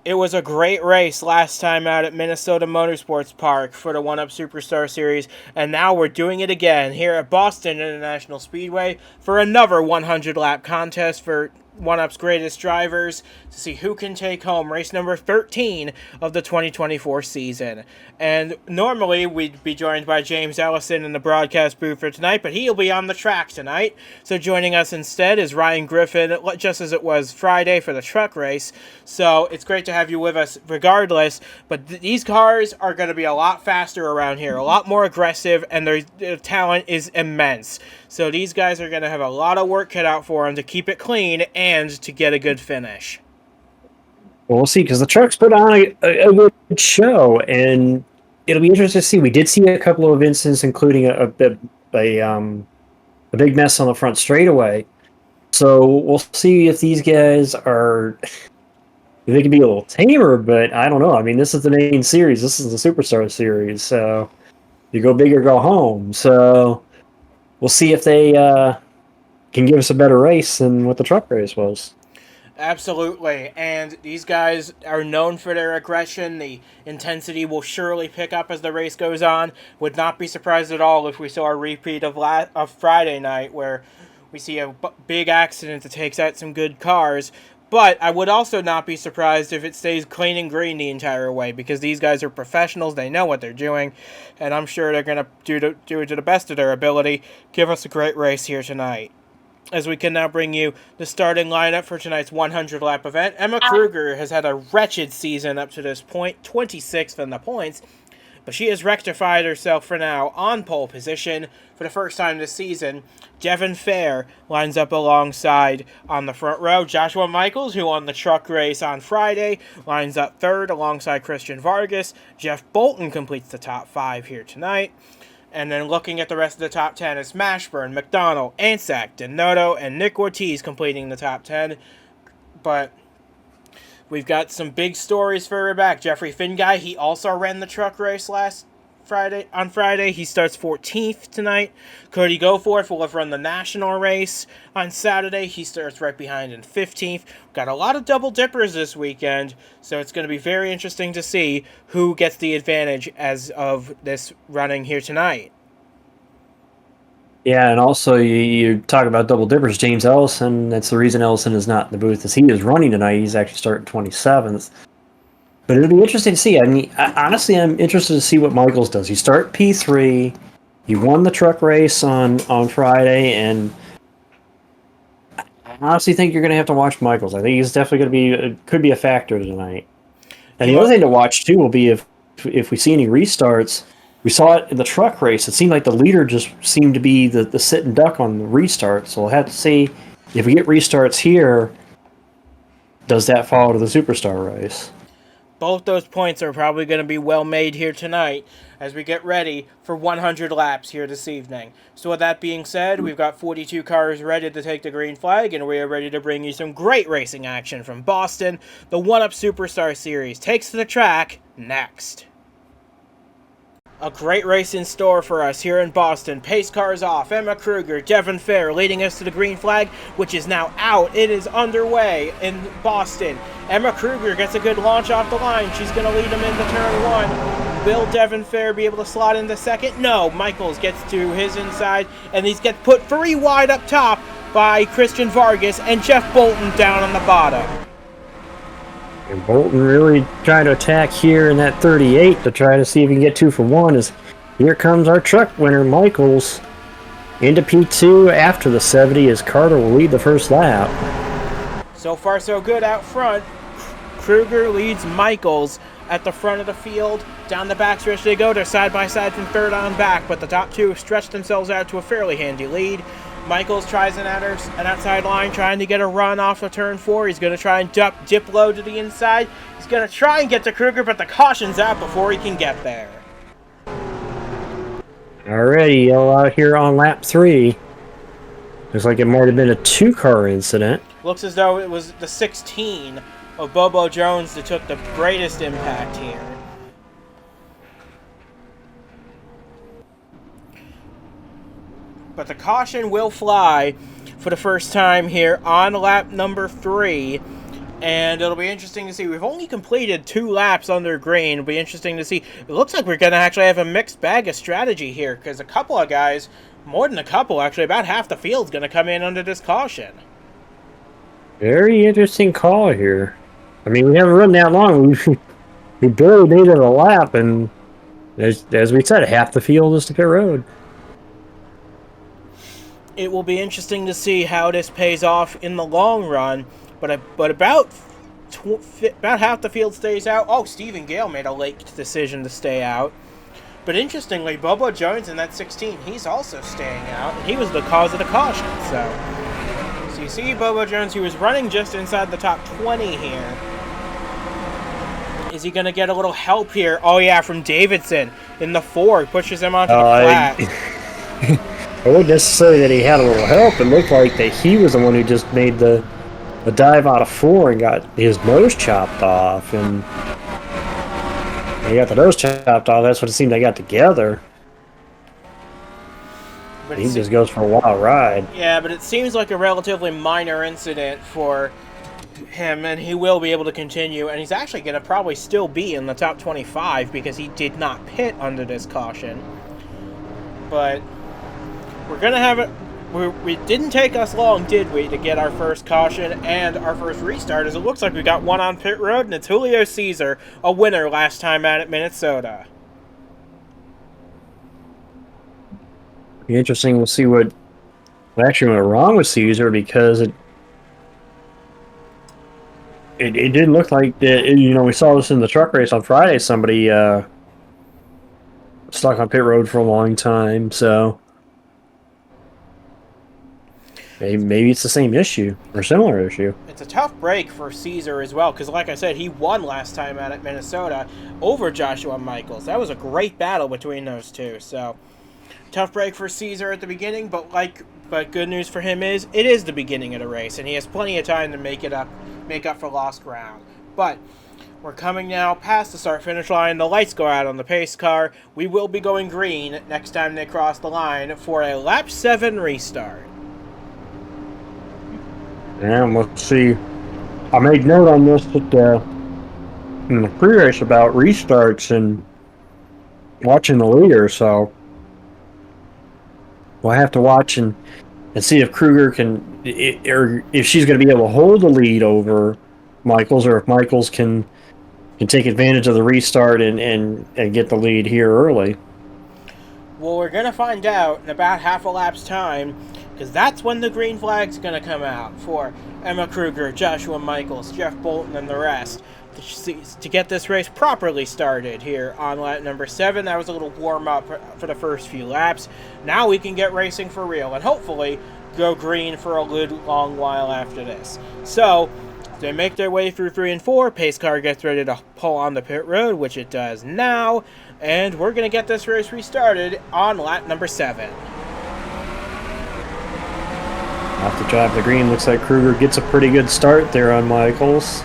It was a great race last time out at Minnesota Motorsports Park for the 1UP Superstar Series, and now we're doing it again here at Boston International Speedway for another 100-lap contest for 1UP's greatest drivers to see who can take home race number 13 of the 2024 season. And normally we'd be joined by James Ellison in the broadcast booth for tonight, but he'll be on the track tonight. So joining us instead is Ryan Griffin, just as it was Friday for the truck race. So it's great to have you with us regardless, but these cars are going to be a lot faster around here, a lot more aggressive, and their talent is immense. So these guys are going to have a lot of work cut out for them to keep it clean and to get a good finish. Well, we'll see, because the trucks put on a good show, and it'll be interesting to see. We did see a couple of incidents, including a big mess on the front straightaway. So we'll see if these guys they can be a little tamer, but I don't know. I mean, this is the main series. This is the Superstar Series, so you go big or go home. So we'll see if they can give us a better race than what the truck race was. Absolutely, and these guys are known for their aggression. The intensity will surely pick up as the race goes on. Would not be surprised at all if we saw a repeat of Friday night, where we see a big accident that takes out some good cars. But I would also not be surprised if it stays clean and green the entire way, because these guys are professionals. They know what they're doing, and I'm sure they're going to do it to the best of their ability. Give us a great race here tonight. As we can now bring you the starting lineup for tonight's 100-lap event. Emma Kruger has had a wretched season up to this point, 26th in the points, but she has rectified herself for now on pole position for the first time this season. Devin Fair lines up alongside on the front row. Joshua Michaels, who won the truck race on Friday, lines up third alongside Christian Vargas. Jeff Bolton completes the top 5 here tonight. And then looking at the rest of the top 10 is Mashburn, McDonald, Ansack, Denoto, and Nick Ortiz completing the top 10. But we've got some big stories further back. Jeffrey Finguy, he also ran the truck race on Friday. He starts 14th tonight. Cody Goforth will have run the national race on Saturday. He starts right behind in 15th. Got a lot of double dippers this weekend, so it's going to be very interesting to see who gets the advantage as of this running here tonight. Yeah, and also you talk about double dippers. James Ellison, that's the reason Ellison is not in the booth, as he is running tonight. He's actually starting 27th. But it'll be interesting to see. I mean, honestly, I'm interested to see what Michaels does. He start P3. He won the truck race on Friday, and I honestly think you're going to have to watch Michaels. I think he's definitely going to could be a factor tonight. And the other thing to watch too will be if we see any restarts. We saw it in the truck race. It seemed like the leader just seemed to be the sit and duck on the restart. So we'll have to see if we get restarts here. Does that follow to the Superstar race? Both those points are probably going to be well made here tonight as we get ready for 100 laps here this evening. So with that being said, we've got 42 cars ready to take the green flag, and we are ready to bring you some great racing action from Boston. The 1UP Superstar Series takes to the track next. A great race in store for us here in Boston. Pace cars off. Emma Kruger, Devin Fair leading us to the green flag, which is now out. It is underway in Boston. Emma Kruger gets a good launch off the line. She's going to lead him into turn 1. Will Devin Fair be able to slot into second? No. Michaels gets to his inside, and he's gets put 3 wide up top by Christian Vargas and Jeff Bolton down on the bottom. And Bolton really trying to attack here in that 38 to try to see if he can get 2 for 1. As here comes our truck winner, Michaels, into P2 after the 70 as Carter will lead the first lap. So far so good out front. Kruger leads Michaels at the front of the field. Down the backstretch they go. They're side by side from third on back, but the top 2 have stretched themselves out to a fairly handy lead. Michaels tries an outside line, trying to get a run off of turn 4. He's going to try and dip low to the inside. He's going to try and get to Kruger, but the caution's out before he can get there. Alrighty, yellow out here on lap 3. Looks like it might have been a 2-car incident. Looks as though it was the 16 of Bobo Jones that took the greatest impact here. But the caution will fly for the first time here on lap number 3 And it'll be interesting to see. We've only completed 2 laps under green. It'll be interesting to see. It looks like we're going to actually have a mixed bag of strategy here, because a couple of guys, more than a couple actually, about half the field's going to come in under this caution. Very interesting call here. I mean, we haven't run that long. We barely made it a lap, and as we said, half the field is to pit road. It will be interesting to see how this pays off in the long run. But about half the field stays out. Oh, Stephen Gale made a late decision to stay out. But interestingly, Bobo Jones in that 16, he's also staying out. And he was the cause of the caution. So you see Bobo Jones, he was running just inside the top 20 here. Is he going to get a little help here? Oh, yeah, from Davidson in the 4. Pushes him onto the flat. I wouldn't necessarily that he had a little help. It looked like that he was the one who just made the dive out of 4 and got his nose chopped off. And he got the nose chopped off. That's what it seemed they got together. But he just goes for a wild ride. Yeah, but it seems like a relatively minor incident for him, and he will be able to continue. And he's actually going to probably still be in the top 25 because he did not pit under this caution. But we're going to have it. We didn't take us long, did we, to get our first caution and our first restart, as it looks like we got one on pit road, and it's Julio Caesar, a winner last time out at Minnesota. Be interesting. We'll see what actually went wrong with Caesar, because it didn't look like that. You know, we saw this in the truck race on Friday. Somebody stuck on pit road for a long time, so maybe it's the same issue or similar issue. It's a tough break for Caesar as well, because like I said, he won last time out at Minnesota over Joshua Michaels. That was a great battle between those two. So tough break for Caesar at the beginning, but good news for him is it is the beginning of the race, and he has plenty of time to make up for lost ground. But we're coming now past the start-finish line. The lights go out on the pace car. We will be going green next time they cross the line for a lap 7 restart. And let's see. I made note on this in the pre-race about restarts and watching the leader, so we'll have to watch and see if Kruger can, or if she's going to be able to hold the lead over Michaels, or if Michaels can take advantage of the restart and get the lead here early. Well, we're going to find out in about half a lap's time, because that's when the green flag's going to come out for Emma Kruger, Joshua Michaels, Jeff Bolton, and the rest to get this race properly started here on lap number 7. That was a little warm-up for the first few laps. Now we can get racing for real and hopefully go green for a good long while after this. So they make their way through 3 and 4. Pace car gets ready to pull on the pit road, which it does now. And we're going to get this race restarted on lap number 7. Off the drive the green, looks like Kruger gets a pretty good start there on Michaels.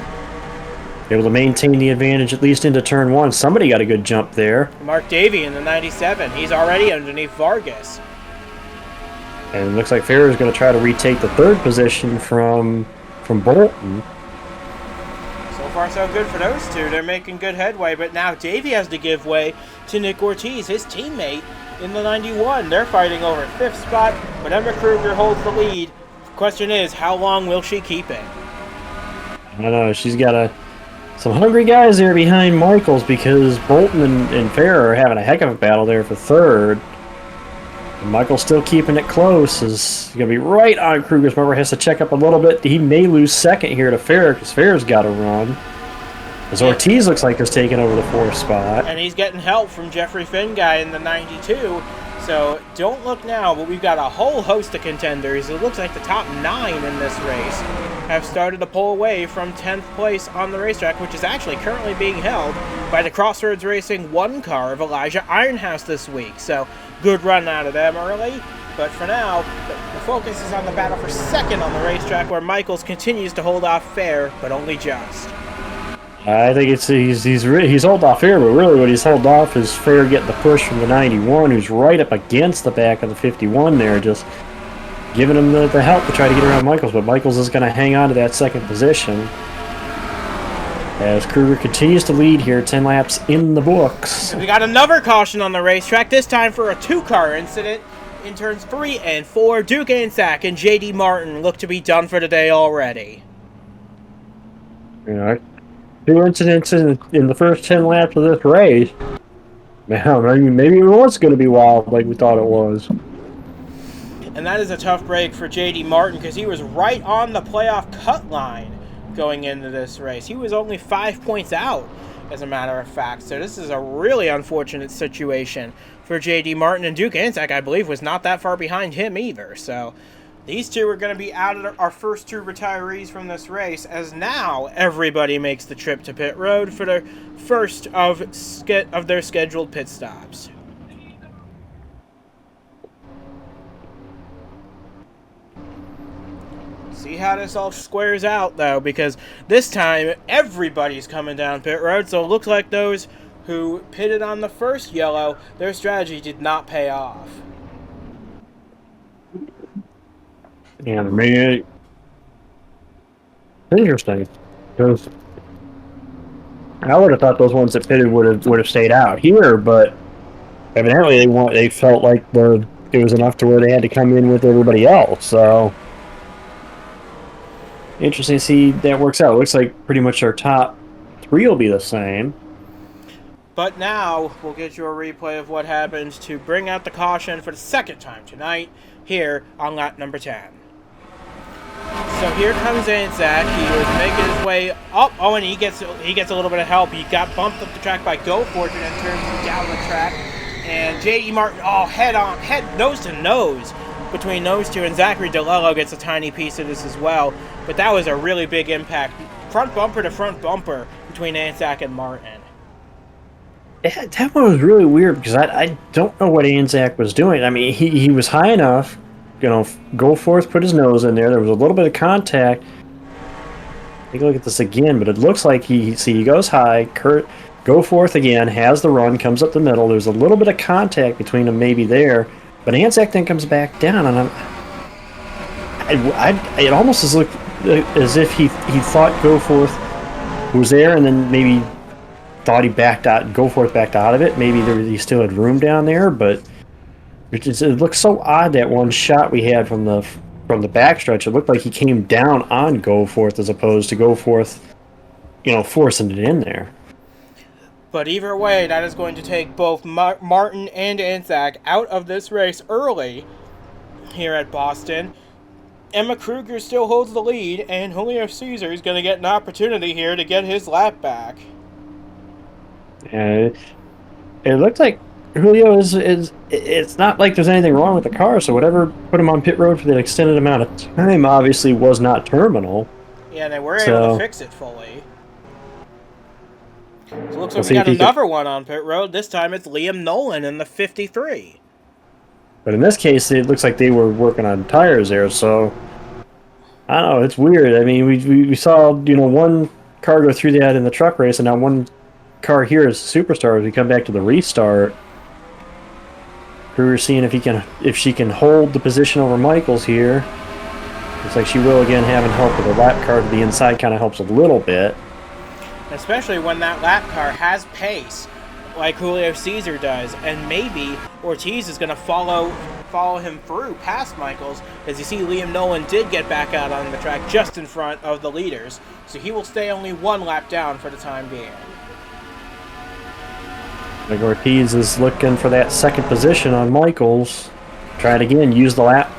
Able to maintain the advantage at least into turn 1. Somebody got a good jump there. Mark Davey in the 97. He's already underneath Vargas. And it looks like Ferrer is going to try to retake the 3rd position from Bolton. So far so good for those two. They're making good headway, but now Davey has to give way to Nick Ortiz, his teammate in the 91. They're fighting over 5th spot, but Emma Kruger holds the lead. Question is, how long will she keep it? I don't know. She's got some hungry guys there behind Michaels, because Bolton and Ferrer are having a heck of a battle there for 3rd. And Michaels still keeping it close. Is going to be right on Kruger's number. Has to check up a little bit. He may lose 2nd here to Ferrer, because Ferrer's got to run. As Ortiz looks like he's taking over the 4th spot. And he's getting help from Jeffrey Finn guy in the 92. So don't look now, but we've got a whole host of contenders. It looks like the top 9 in this race have started to pull away from 10th place on the racetrack, which is actually currently being held by the Crossroads Racing 1 car of Elijah Ironhouse this week. So good run out of them early. But for now, the focus is on the battle for 2nd on the racetrack, where Michaels continues to hold off Fair, but only just. I think he's held off Fair, but really what he's held off is Fair getting the push from the 91, who's right up against the back of the 51 there, just giving him the help to try to get around Michaels. But Michaels is going to hang on to that 2nd position. as Kruger continues to lead here, 10 laps in the books. We got another caution on the racetrack, this time for a 2-car incident. In turns 3 and 4, Duke Ansack and J.D. Martin look to be done for the day already. You know, 2 incidents in the first 10 laps of this race. Man, I mean, maybe it was going to be wild like we thought it was. And that is a tough break for J.D. Martin because he was right on the playoff cut line going into this race. He was only 5 points out, as a matter of fact. So this is a really unfortunate situation for J.D. Martin. And Duke Ansack, I believe, was not that far behind him either. So these two are going to be out of our first 2 retirees from this race, as now everybody makes the trip to pit road for their first of their scheduled pit stops. See how this all squares out, though, because this time everybody's coming down pit road, so it looks like those who pitted on the first yellow, their strategy did not pay off. Yeah, I mean, it's interesting, because I would have thought those ones that pitted would have stayed out here, but evidently they felt like it was enough to where they had to come in with everybody else, so interesting to see that works out. It looks like pretty much our top 3 will be the same. But now we'll get you a replay of what happened to bring out the caution for the second time tonight here on lap number 10. So here comes Anzac. He was making his way up. Oh, and he gets a little bit of help. He got bumped up the track by Goforth and then turns down the track. And J.D. Martin, nose to nose between those two. And Zachary DeLello gets a tiny piece of this as well. But that was a really big impact. Front bumper to front bumper between Anzac and Martin. Yeah, that one was really weird because I don't know what Anzac was doing. I mean, he was high enough. You know, Goforth put his nose in there. There was a little bit of contact. Take a look at this again, but it looks like he goes high. Goforth again has the run, comes up the middle. There's a little bit of contact between them maybe there, but Anzac then comes back down, and it almost looked as if he thought Goforth was there, and then maybe thought Goforth backed out of it. Maybe he still had room down there, but it looks so odd, that one shot we had from the backstretch. It looked like he came down on Goforth as opposed to Goforth, forcing it in there. But either way, that is going to take both Martin and Anzac out of this race early here at Boston. Emma Kruger still holds the lead, and Julio Caesar is going to get an opportunity here to get his lap back. And it looked like Julio it's not like there's anything wrong with the car, so whatever put him on pit road for that extended amount of time obviously was not terminal. Yeah, they were able to fix it fully. So it looks like we got another one on pit road. This time it's Liam Nolan in the 53. But in this case, it looks like they were working on tires there, so I don't know, it's weird. I mean, we saw, one car go through that in the truck race, and now one car here is Superstar as we come back to the restart. We're seeing if she can hold the position over Michaels here. Looks like she will again, having help with the lap car to the inside kind of helps a little bit. Especially when that lap car has pace, like Julio Caesar does, and maybe Ortiz is going to follow him through past Michaels. As you see, Liam Nolan did get back out on the track just in front of the leaders, so he will stay only 1 lap down for the time being. Like Ortiz is looking for that second position on Michaels. Try it again, use the lap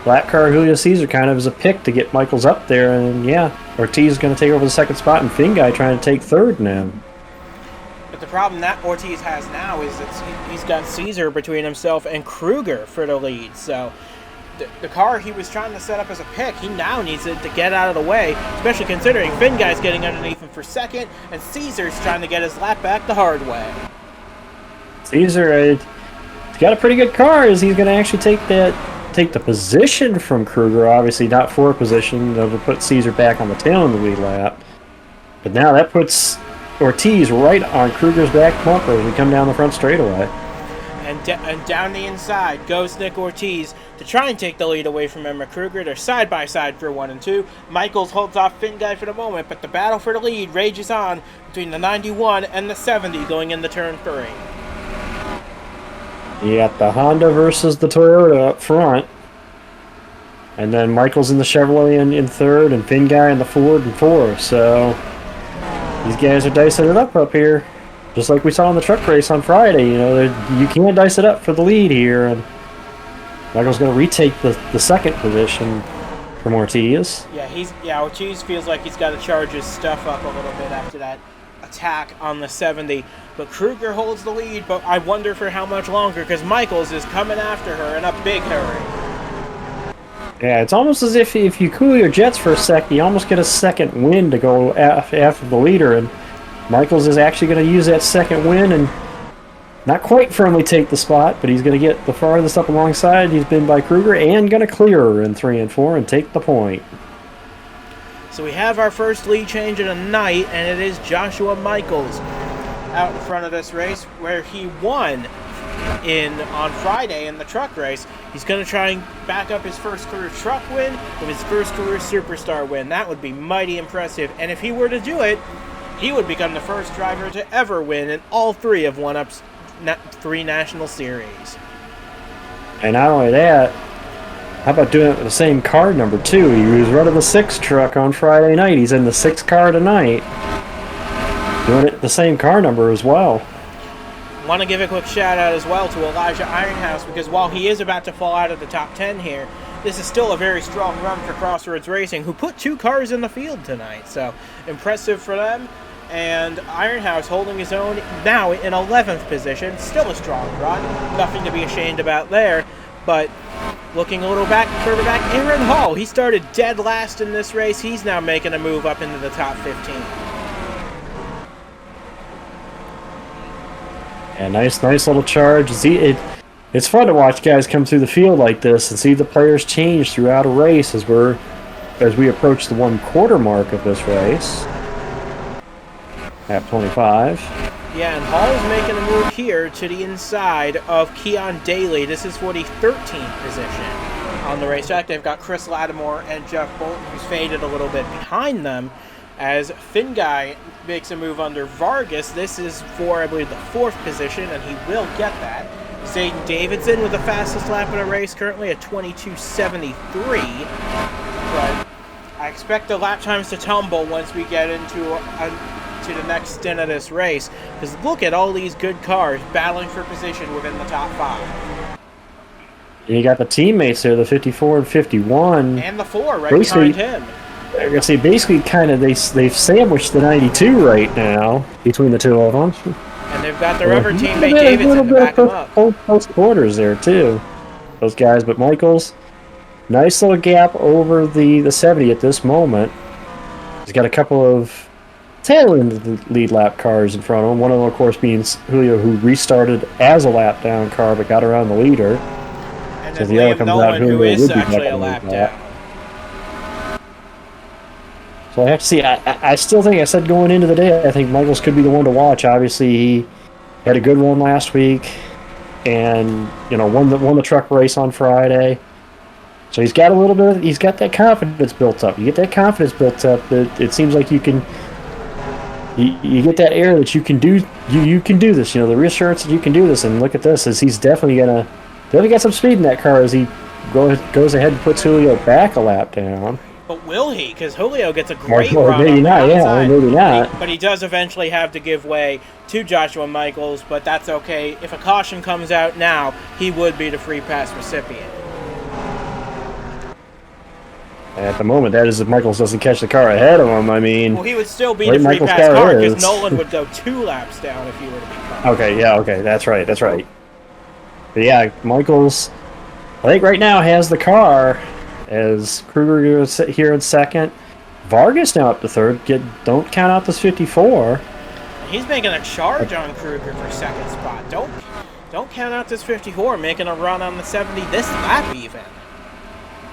car Julio Caesar kind of as a pick to get Michaels up there, and yeah, Ortiz is going to take over the second spot, and Finguy trying to take third now. But the problem that Ortiz has now is that he's got Caesar between himself and Kruger for the lead, so the car he was trying to set up as a pick, he now needs it to get out of the way, especially considering Finguy's getting underneath him for second, and Caesar's trying to get his lap back the hard way. Caesar, he's got a pretty good car. Is he going to actually take the position from Kruger? Obviously not for position. That'll put Caesar back on the tail in the lead lap. But now that puts Ortiz right on Kruger's back bumper as we come down the front straightaway. And And down the inside goes Nick Ortiz to try and take the lead away from Emma Kruger. They're side by side for 1 and 2. Michaels holds off Finn Guy for the moment, but the battle for the lead rages on between the 91 and the 70 going into turn 3. You got the Honda versus the Toyota up front. And then Michaels in the Chevrolet in third, and Finn Guy in the Ford in fourth. So these guys are dicing it up here. Just like we saw in the truck race on Friday. You know, you can't dice it up for the lead here. And Michael's going to retake the second position from Ortiz. Yeah, Ortiz feels like he's got to charge his stuff up a little bit after that attack on the 70. But Kruger holds the lead, but I wonder for how much longer, because Michaels is coming after her in a big hurry. Yeah, it's almost as if you cool your jets for a sec, you almost get a second win to go after the leader, and Michaels is actually going to use that second win and not quite firmly take the spot, but he's going to get the farthest up alongside he's been by Kruger and going to clear her in 3 and 4 and take the point. So we have our first lead change of the night, and it is Joshua Michaels out in front of this race, where he won on Friday in the truck race. He's going to try and back up his first career truck win with his first career Superstar win. That would be mighty impressive, and if he were to do it, he would become the first driver to ever win in all 3 of 1UP's 3 national series. And not only that, how about doing it with the same car number too? He was running the 6 truck on Friday night. He's in the 6 car tonight. Doing it the same car number as well. Want to give a quick shout out as well to Elijah Ironhouse, because while he is about to fall out of the top 10 here, this is still a very strong run for Crossroads Racing, who put 2 cars in the field tonight. So impressive for them. And Ironhouse holding his own now in 11th position. Still a strong run. Nothing to be ashamed about there. But looking a little further back, Aaron Hall. He started dead last in this race. He's now making a move up into the top 15. Yeah, nice little charge. It's fun to watch guys come through the field like this and see the players change throughout a race as we approach the 1/4 mark of this race. At 25. Yeah, and Hall is making a move here to the inside of Keon Daly. This is for the 13th position on the racetrack. They've got Chris Lattimore and Jeff Bolton, who's faded a little bit behind them, as Finn Guy makes a move under Vargas. This is for, I believe, the 4th position, and he will get that. Zayden Davidson with the fastest lap in a race currently at 22:73. But I expect the lap times to tumble once we get into the next stint of this race, because look at all these good cars battling for position within the top 5. You got the teammates there, the 54 and 51. And the 4 right behind him. I guess they basically they've sandwiched the 92 right now between the 2 of them. And they've got their other teammate Davidson to back them up. Close quarters there too, those guys. But Michaels, nice little gap over the 70 at this moment. He's got a couple of tail end of the lead lap cars in front of him. One of them, of course, being Julio, who restarted as a lap down car but got around the leader. And then Liam Nolan, who is actually a lap down. So I have to see. I still think, I said going into the day, I think Michaels could be the one to watch. Obviously, he had a good run last week, and won the truck race on Friday. So he's got he's got that confidence built up. You get that confidence built up, it seems like you can. You get that air that you can do. You can do this. The reassurance that you can do this. And look at this, as he's definitely got some speed in that car as he goes ahead and puts Julio back a lap down. But will he? Because Julio gets a great run maybe on the not. outside. Yeah, maybe not. But he does eventually have to give way to Joshua Michaels. But that's okay. If a caution comes out now, he would be the free pass recipient. At the moment, that is if Michaels doesn't catch the car ahead of him. I mean, well, he would still be the free Michaels' pass car is. because Nolan would go 2 laps down if he were to be caught. Okay, that's right. But yeah, Michaels, I think right now has the car, as Kruger is here in second. Vargas now up to third. Don't count out this 54. He's making a charge on Kruger for second spot. Don't count out this 54 making a run on the 70 this lap even.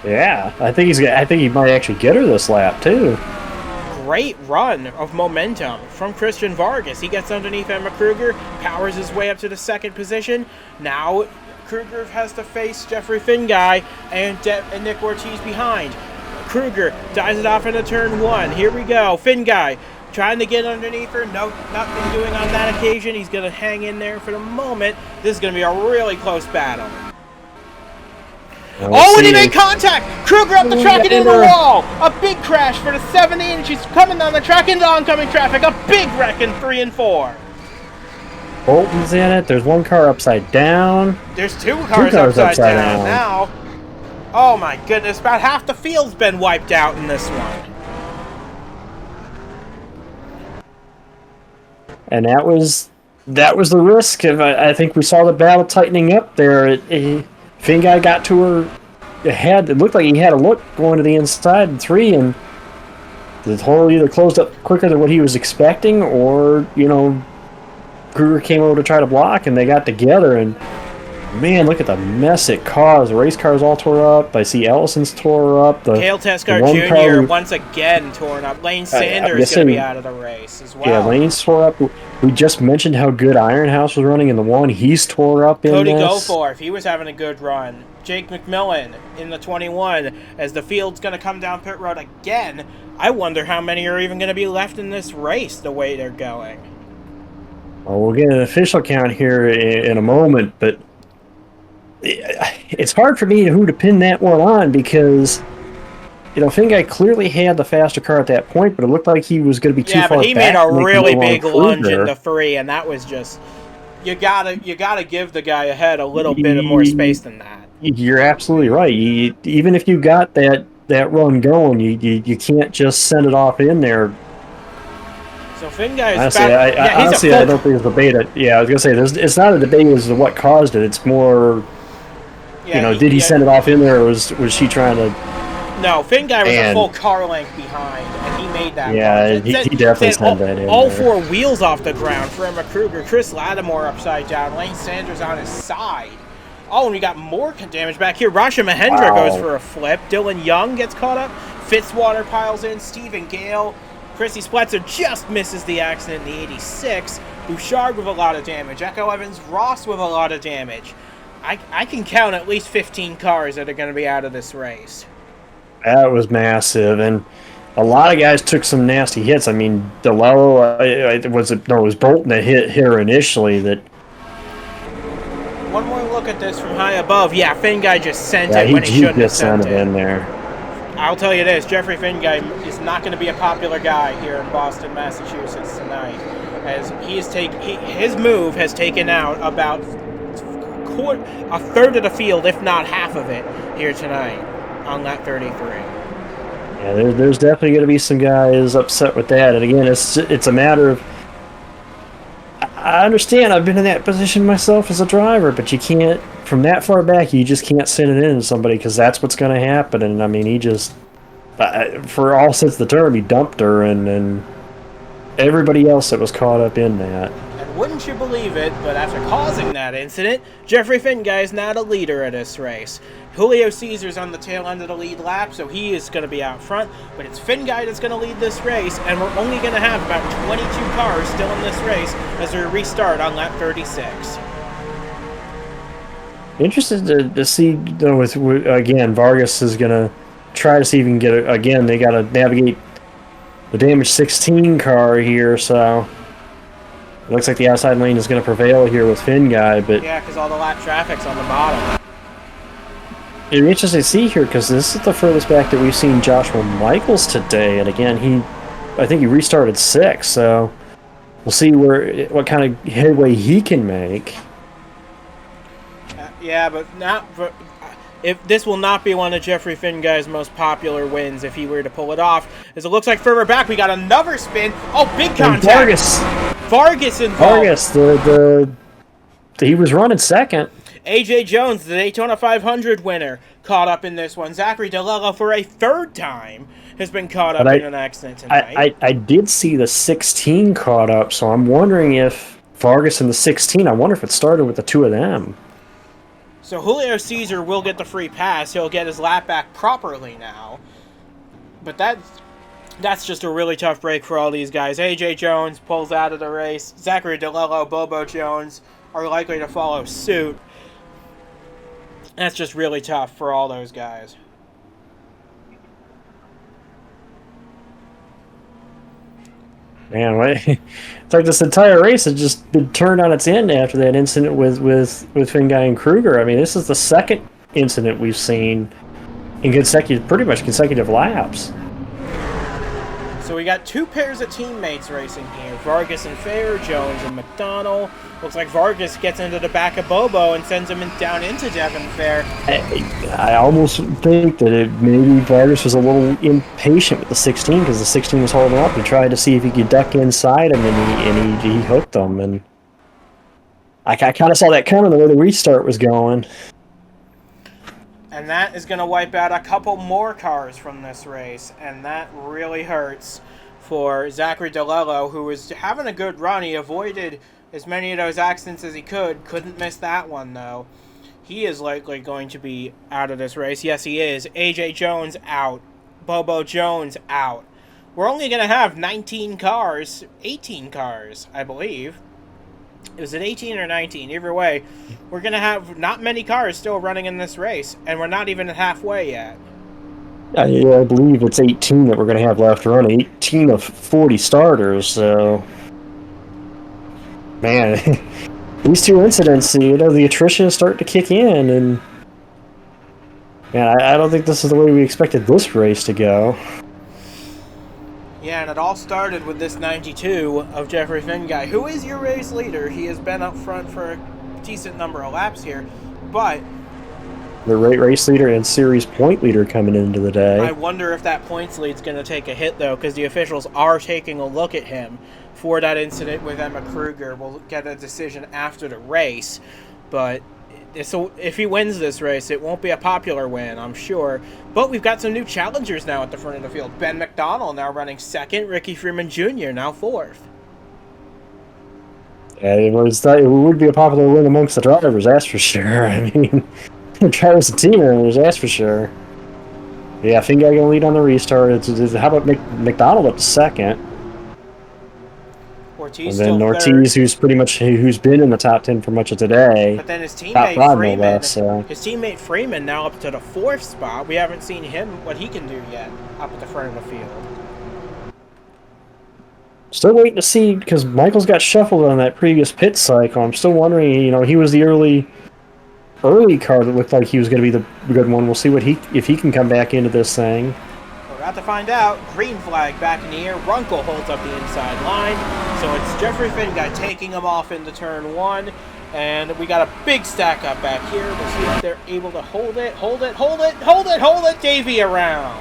Yeah, I think he might actually get her this lap too. great run of momentum from Christian Vargas. He gets underneath Emma Kruger, powers his way up to the second position. Now Kruger has to face Jeffrey Finguy and Nick Ortiz behind. Kruger dies it off into turn one. Here we go. Finguy trying to get underneath her. No, nothing doing on that occasion. He's going to hang in there for the moment. This is going to be a really close battle. Oh, and he made contact! Kruger up the track and in the wall! A big crash for the 70, and she's coming down the track into oncoming traffic. A big wreck in 3 and 4. Bolton's in it. There's one car upside down. There's two cars upside down now. Oh my goodness, about half the field's been wiped out in this one. And that was the risk. I think we saw the battle tightening up there. Finguy got to her ahead. It looked like he had a look going to the inside in 3, and the hole either closed up quicker than what he was expecting, or, Kruger came over to try to block, and they got together, and man, look at the mess it caused. The race car's all tore up. I see Ellison's tore up. Cale Tescar Jr. once again torn up. Lane Sanders is going to be out of the race as well. Yeah, Lane's tore up. We just mentioned how good Ironhouse was running in the one. He's tore up in Cody this. Goforth, he was having a good run. Jake McMillan in the 21. As the field's going to come down pit road again, I wonder how many are even going to be left in this race the way they're going. Well, we'll get an official count here in a moment, but it's hard for me who to pin that one on, because Finguy clearly had the faster car at that point, but it looked like he was going to be too far back. Yeah, but he made a really big lunge in the 3, and that was just you gotta give the guy ahead a little bit of more space than that. You're absolutely right. Even if you got that run going, you can't just send it off in there. So Finguy is honestly, I don't think it's a debate. I was going to say, it's not a debate as to what caused it. It's more, did he send it off in there, or was she trying to... No, Finguy was a full car length behind, and he made that. Yeah, he definitely sent that in. All 4 wheels off the ground for Emma Kruger. Chris Lattimore upside down. Lane Sanders on his side. Oh, and we got more damage back here. Rasha Mahendra goes for a flip. Dylan Young gets caught up. Fitzwater piles in. Stephen Gale. Chrissy Spletzer just misses the accident in the 86. Bouchard with a lot of damage. Echo Evans Ross with a lot of damage. I can count at least 15 cars that are going to be out of this race. That was massive, and a lot of guys took some nasty hits. I mean, DeLello, it was Bolton that hit her initially. That one more look at this from high above. Yeah, Finguy just sent it when he shouldn't have sent it. In there. I'll tell you this, Jeffrey Finguy is not going to be a popular guy here in Boston, Massachusetts tonight, as his move has taken out about a third of the field, if not half of it, here tonight on lap 33. Yeah, there's definitely going to be some guys upset with that, and again, it's a matter of, I understand, I've been in that position myself as a driver, but you can't, from that far back, you just can't send it in to somebody, because that's what's going to happen. And I mean, he just, for all sense of the term, he dumped her, and everybody else that was caught up in that. And wouldn't you believe it, but after causing that incident, Jeffrey Finguy is now the leader of this race. Julio Caesar's on the tail end of the lead lap, so he is going to be out front, but it's Finguy that's going to lead this race, and we're only going to have about 22 cars still in this race as we restart on lap 36. Interested to see, though, with again, Vargas is going to try to see if he can get it. Again, they got to navigate the damaged 16 car here, so it looks like the outside lane is going to prevail here with Finguy. But yeah, because all the lap traffic's on the bottom. It'd be interesting to see here, because this is the furthest back that we've seen Joshua Michaels today, and again, I think he restarted 6, so we'll see what kind of headway he can make. Yeah, but if this will not be one of Jeffrey Finguy's most popular wins if he were to pull it off, as it looks like further back we got another spin. Oh, big contact! Vargas involved. He was running second. AJ Jones, the Daytona 500 winner, caught up in this one. Zachary DeLello, for a third time, has been caught up in an accident tonight. I did see the 16 caught up, so I'm wondering if Vargas and the 16, I wonder if it started with the two of them. So Julio Caesar will get the free pass. He'll get his lap back properly now. But That's just a really tough break for all these guys. A.J. Jones pulls out of the race. Zachary DeLello, Bobo Jones are likely to follow suit. That's just really tough for all those guys. Man, it's like this entire race has just been turned on its end after that incident with Finguy and Kruger. I mean, this is the second incident we've seen in pretty much consecutive laps. So we got two pairs of teammates racing here. Vargas and Fair, Jones and McDonald. Looks like Vargas gets into the back of Bobo and sends him down into Devin Fair. I almost think that maybe Vargas was a little impatient with the 16 because the 16 was holding up. He tried to see if he could duck inside him, and he hooked him. And I kind of saw that coming the way the restart was going. And that is going to wipe out a couple more cars from this race, and that really hurts for Zachary DeLello, who was having a good run. He avoided as many of those accidents as he could. Couldn't miss that one, though. He is likely going to be out of this race. Yes, he is. A.J. Jones out. Bobo Jones out. We're only going to have 19 cars, 18 cars, I believe. Is it 18 or 19? Either way, we're going to have not many cars still running in this race, and we're not even halfway yet. I believe it's 18 that we're going to have left to run. 18 of 40 starters, so... Man, these two incidents, the attrition is starting to kick in, and... Man, I don't think this is the way we expected this race to go. Yeah, and it all started with this 92 of Jeffrey Finguy, who is your race leader. He has been up front for a decent number of laps here, but... The race leader and series point leader coming into the day. I wonder if that points lead's going to take a hit, though, because the officials are taking a look at him for that incident with Emma Kruger. We'll get a decision after the race, but... So if he wins this race, it won't be a popular win, I'm sure. But we've got some new challengers now at the front of the field. Ben McDonald now running second. Ricky Freeman Jr. now fourth. Yeah, it would be a popular win amongst the drivers, that's for sure. I mean, the drivers and team members, that's for sure. Yeah, I think I can lead on the restart. How about McDonald up to second? Ortiz and then Ortiz, who's been in the top 10 for much of today. But then his teammate Freeman, so. his teammate Freeman now up to the fourth spot. We haven't seen him what he can do yet up at the front of the field. Still waiting to see because Michaels got shuffled on that previous pit cycle. I'm still wondering. He was the early car that looked like he was going to be the good one. We'll see if he can come back into this thing. We're about to find out. Green flag back in the air. Runkle holds up the inside line. So it's Jeffrey Finguy taking him off into turn one. And we got a big stack up back here. We'll see if they're able to hold it. Davey around.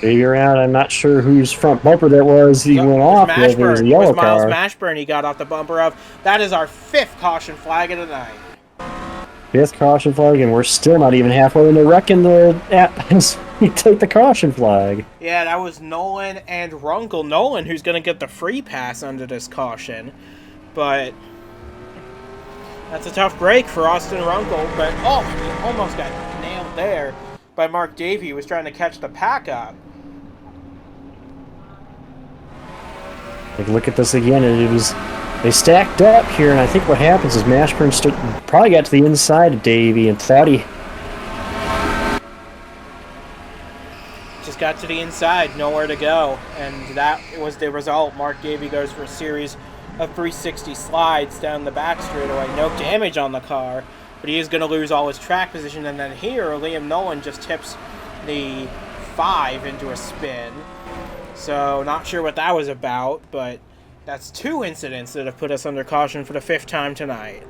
I'm not sure whose front bumper that was. He went off. It was a yellow Miles car. Mashburn he got off the bumper of. That is our fifth caution flag of the night. Fifth caution flag, and we're still not even halfway into wrecking the app as we take the caution flag. Yeah, that was Nolan and Runkle. Nolan, who's going to get the free pass under this caution. But that's a tough break for Austin Runkle. But, he almost got nailed there by Mark Davey, who was trying to catch the pack up. Look at this again, and they stacked up here, and I think what happens is Mashburn probably got to the inside of Davey and thought he just got to the inside, nowhere to go, and that was the result. Mark Davey goes for a series of 360 slides down the back straightaway. No damage on the car, but he is going to lose all his track position, and then here Liam Nolan just tips the 5 into a spin. So, not sure what that was about, but that's two incidents that have put us under caution for the fifth time tonight.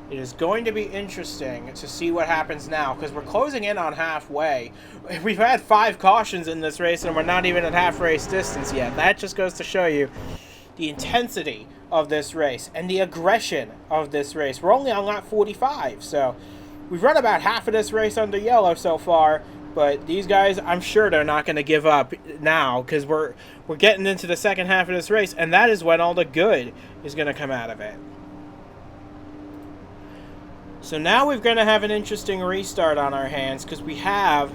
It is going to be interesting to see what happens now, because we're closing in on halfway. We've had 5 cautions in this race, and we're not even at half race distance yet. That just goes to show you the intensity of this race and the aggression of this race. We're only on lap 45, so we've run about half of this race under yellow so far. But these guys, I'm sure they're not going to give up now, because we're getting into the second half of this race, and that is when all the good is going to come out of it. So now we're going to have an interesting restart on our hands because we have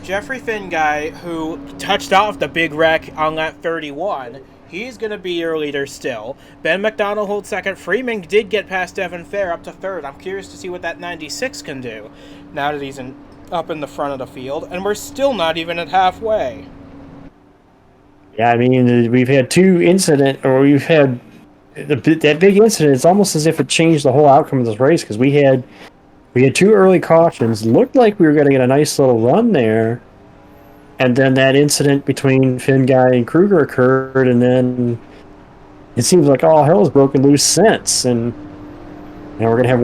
Jeffrey Finguy, who touched off the big wreck on lap 31. He's going to be your leader still. Ben McDonald holds second. Freeman did get past Devin Fair up to third. I'm curious to see what that 96 can do now that he's up in the front of the field. And we're still not even at halfway. Yeah, I mean, we've had we've had that big incident. It's almost as if it changed the whole outcome of this race because we had 2 early cautions. Looked like we were going to get a nice little run there, and then that incident between Finguy and Kruger occurred, and then it seems like all hell has broken loose since. And we're going to have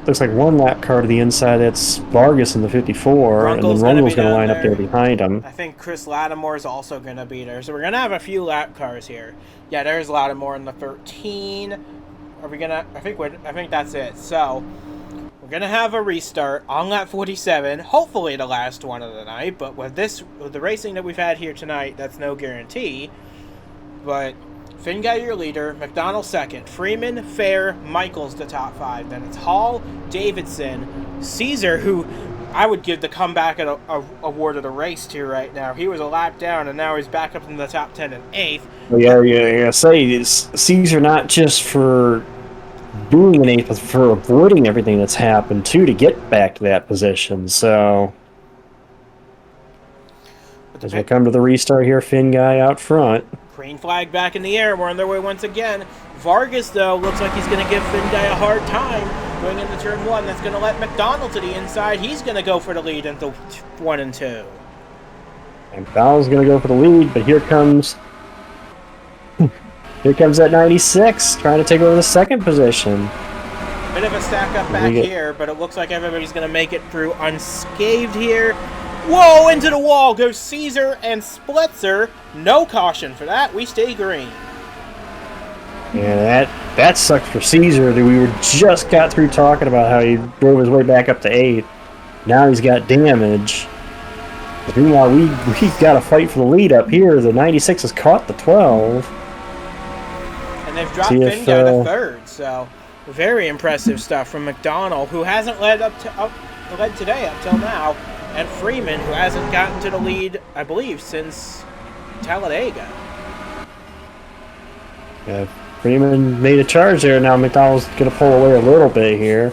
looks like one lap car to the inside. That's Vargas in the 54, and then Runkel's going to line up there behind him. I think Chris Lattimore is also going to be there. So we're going to have a few lap cars here. Yeah, there's Lattimore in the 13. Are we going to... I think that's it. So we're going to have a restart on lap 47. Hopefully the last one of the night. But with the racing that we've had here tonight, that's no guarantee. But Finguy your leader, McDonald second, Freeman, Fair, Michaels the top 5. Then it's Hall, Davidson, Caesar, who I would give the comeback award of the race to right now. He was a lap down, and now he's back up in the top 10 and 8th. Well, yeah. Say it's Caesar not just for doing an 8th, but for avoiding everything that's happened too to get back to that position. So as we come to the restart here, Finguy out front. Green flag back in the air. We're on their way once again. Vargas, though, looks like he's going to give Finguy a hard time going into turn 1. That's going to let McDonald to the inside. He's going to go for the lead into 1 and 2. And McDonald's going to go for the lead, but here comes that 96 trying to take over the second position. Bit of a stack up back here, but it looks like everybody's going to make it through unscathed here. Whoa, into the wall goes Caesar and Splitzer. No caution for that. We stay green. Yeah, that sucked for Caesar. We just got through talking about how he drove his way back up to 8. Now he's got damage. But meanwhile, we've got to fight for the lead up here. The 96 has caught the 12. And they've dropped Finguy to 3rd, so very impressive stuff from McDonald, who hasn't led today up till now, and Freeman, who hasn't gotten to the lead, I believe, since Talladega. Yeah, Freeman made a charge there. Now McDonald's going to pull away a little bit here.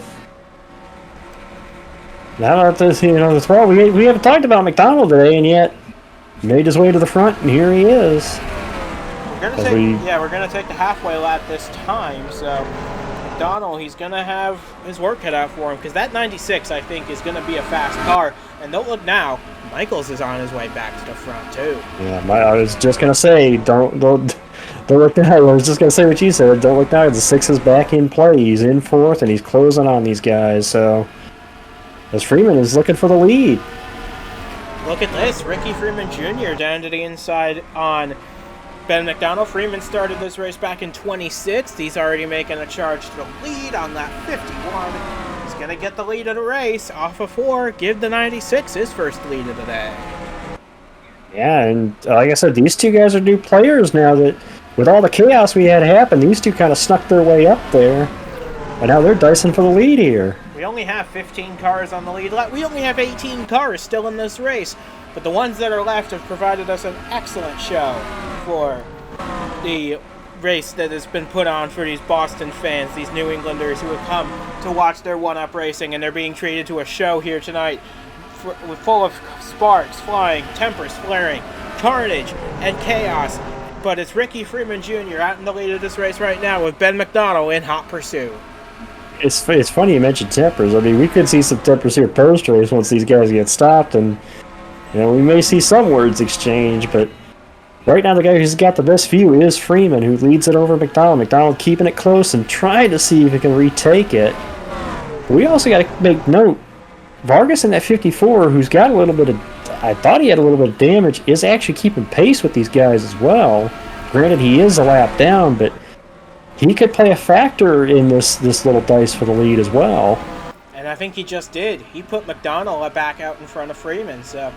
Now about this, this world, we haven't talked about McDonald today, and yet made his way to the front, and here he is. We're gonna take the halfway lap this time. So McDonald, he's gonna have his work cut out for him because that 96, I think, is gonna be a fast car. And don't look now, Michaels is on his way back to the front too. Yeah, I was just gonna say, don't look now. I was just gonna say what you said. Don't look now. The 6 is back in play. He's in 4th, and he's closing on these guys. So as Freeman is looking for the lead. Look at this, Ricky Freeman Jr. down to the inside on Ben McDonald. Freeman started this race back in 26th. He's already making a charge to the lead on lap 51. He's going to get the lead of the race off of 4. Give the 96 his first lead of the day. Yeah, and like I said, these two guys are new players now. That with all the chaos we had happen, these two kind of snuck their way up there. And now they're dicing for the lead here. We only have 15 cars on the lead. We only have 18 cars still in this race. But the ones that are left have provided us an excellent show for the race that has been put on for these Boston fans, these New Englanders who have come to watch their one-up racing, and they're being treated to a show here tonight full of sparks flying, tempers flaring, carnage, and chaos. But it's Ricky Freeman Jr. out in the lead of this race right now with Ben McDonald in hot pursuit. It's funny you mentioned tempers. I mean, we could see some tempers here post-race once these guys get stopped, and we may see some words exchange, but right now the guy who's got the best view is Freeman, who leads it over McDonald. McDonald keeping it close and trying to see if he can retake it. But we also got to make note, Vargas in that 54, who's got a little bit of, I thought he had a little bit of damage, is actually keeping pace with these guys as well. Granted, he is a lap down, but he could play a factor in this little dice for the lead as well. And I think he just did. He put McDonald back out in front of Freeman, so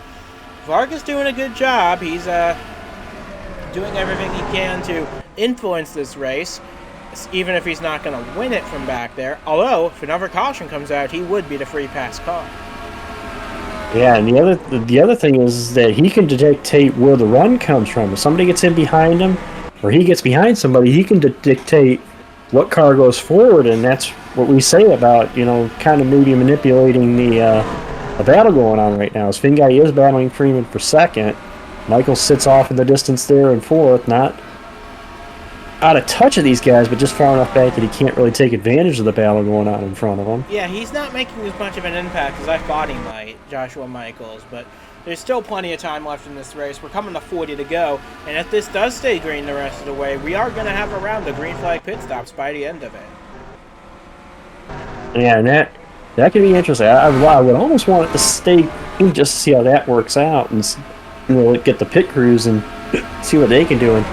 Vargas doing a good job. He's doing everything he can to influence this race. even if he's not going to win it from back there. Although, if another caution comes out, he would be the free pass car. Yeah, and the other thing is that he can dictate where the run comes from. If somebody gets in behind him, or he gets behind somebody, he can dictate what car goes forward, and that's what we say about, kind of maybe manipulating the battle going on right now. As Finguy is battling Freeman for second, Michael sits off in the distance there in fourth, not out of touch of these guys, but just far enough back that he can't really take advantage of the battle going on in front of him. Yeah, he's not making as much of an impact as I thought he might, Joshua Michaels, but there's still plenty of time left in this race. We're coming to 40 to go, and if this does stay green the rest of the way, we are going to have a round of green flag pit stops by the end of it. Yeah, and that could be interesting. I would almost want it to stay just to see how that works out, and get the pit crews and see what they can do. And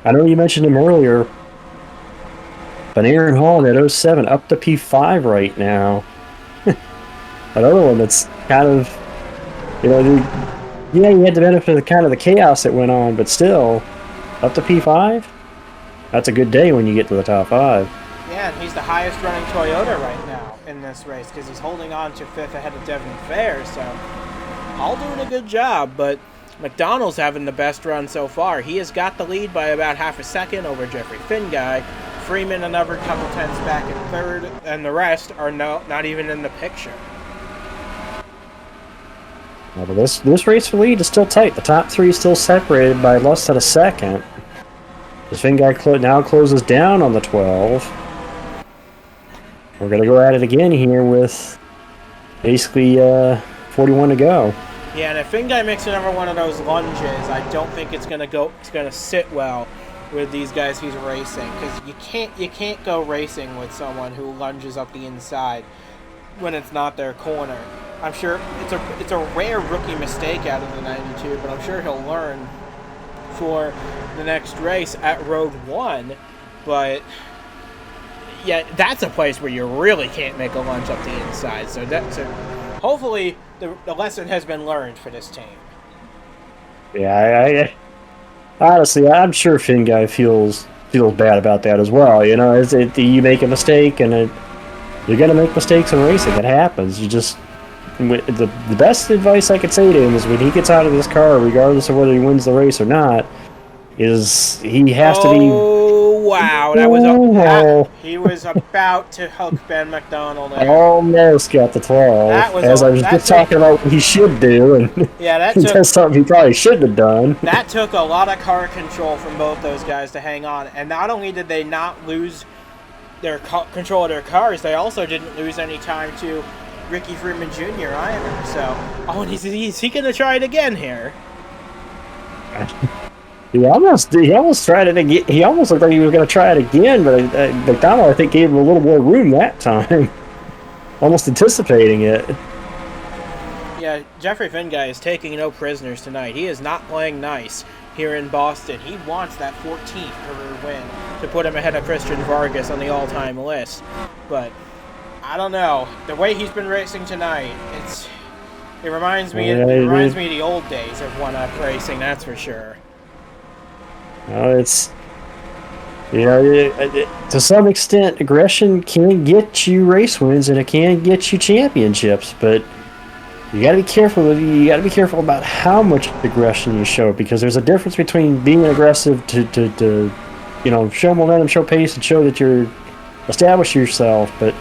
I know you mentioned him earlier, but Aaron Hall in that 07 up to P5 right now. Another one that's kind of, he had the benefit of kind of the chaos that went on, but still, up to P5? That's a good day when you get to the top 5. Yeah, and he's the highest running Toyota right now in this race because he's holding on to 5th ahead of Devin Fair, so all doing a good job, but McDonald's having the best run so far. He has got the lead by about half a second over Jeffrey Finguy. Freeman another couple tenths back in third, and the rest are not even in the picture. Yeah, but this race for lead is still tight. The top 3 is still separated by less than a second. The Finguy now closes down on the 12. We're going to go at it again here with basically 41 to go. Yeah, and if Finguy makes another one of those lunges, I don't think it's gonna sit well with these guys he's racing, because you can't go racing with someone who lunges up the inside when it's not their corner. I'm sure it's a rare rookie mistake out of the 92, but I'm sure he'll learn for the next race at Road 1. But yeah, that's a place where you really can't make a lunge up the inside. So hopefully the lesson has been learned for this team. Yeah, honestly, I'm sure Finguy feels bad about that as well. You make a mistake, and you're gonna make mistakes in racing. It happens. The best advice I could say to him is when he gets out of this car, regardless of whether he wins the race or not, is he has to be. Oh wow! He was about to hook Ben McDonald there. Almost got the 12. I was just talking about what he should do, and yeah, that's something he probably shouldn't have done. That took a lot of car control from both those guys to hang on, and not only did they not lose their control of their cars, they also didn't lose any time to Ricky Freeman Jr. either. So, and is he going to try it again here? He almost tried it again. He almost looked like he was going to try it again, but McDonald, I think, gave him a little more room that time, almost anticipating it. Yeah, Jeffrey Finguy is taking no prisoners tonight. He is not playing nice here in Boston. He wants that 14th career win to put him ahead of Christian Vargas on the all-time list. But I don't know. The way he's been racing tonight, it reminds me of the old days of one-up racing, that's for sure. It's to some extent, aggression can get you race wins and it can get you championships, but you got to be careful. You got to be careful about how much aggression you show, because there's a difference between being aggressive to show momentum, show pace, and show that you're establish yourself. But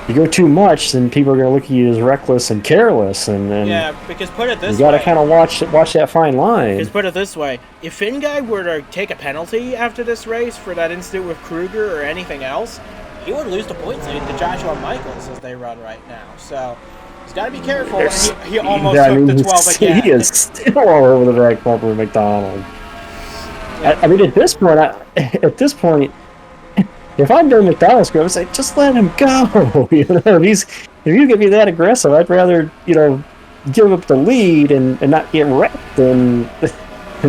you go too much, then people are going to look at you as reckless and careless. And yeah, because put it this way, you got to kind of watch that fine line. Because put it this way, if Finguy were to take a penalty after this race for that incident with Kruger or anything else, he would lose the points lead to Joshua Michaels as they run right now. So he's got to be careful. He almost took the 12 again. He is still all over the back bumper of McDonald. Yeah. I mean, at this point, if I'm doing McDonald's, I would say just let him go. If you get me that aggressive, I'd rather give up the lead and not get wrecked than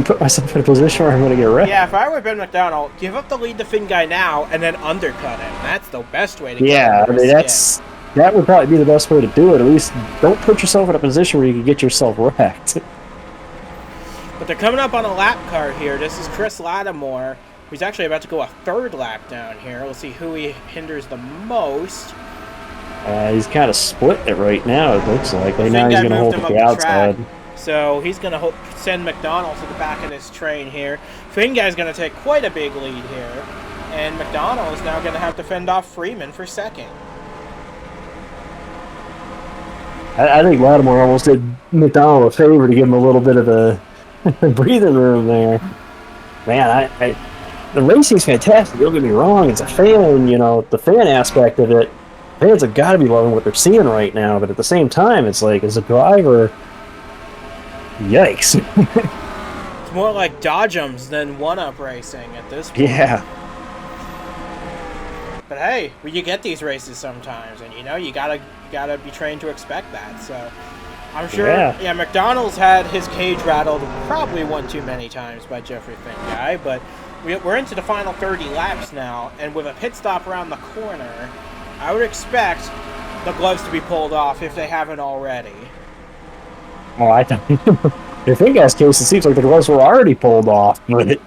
put myself in a position where I'm going to get wrecked. Yeah, if I were Ben McDonald, give up the lead to Finguy now and then undercut him. That's the best way to get him. Yeah, I mean that would probably be the best way to do it. At least don't put yourself in a position where you can get yourself wrecked. But they're coming up on a lap car here. This is Chris Lattimore He's actually about to go a third lap down here. We'll see who he hinders the most. He's kind of split it right now, it looks like. Right now he's going to hold at the outside. So he's going to send McDonald to the back of this train here. Finguy's going to take quite a big lead here. And McDonald is now going to have to fend off Freeman for second. I think Lattimore almost did McDonald a favor to give him a little bit of a breathing room there. Man, the racing's fantastic. Don't get me wrong. It's a fan, the fan aspect of it. Fans have got to be loving what they're seeing right now. But at the same time, it's like, as a driver, yikes. It's more like Dodgems than one-up racing at this point. Yeah. But hey, you get these races sometimes, and you gotta be trained to expect that. So I'm sure. Yeah, McDonald's had his cage rattled probably one too many times by Jeffrey Finguy, but we're into the final 30 laps now, and with a pit stop around the corner, I would expect the gloves to be pulled off if they haven't already. Oh, I think in Finguy's case, it seems like the gloves were already pulled off, but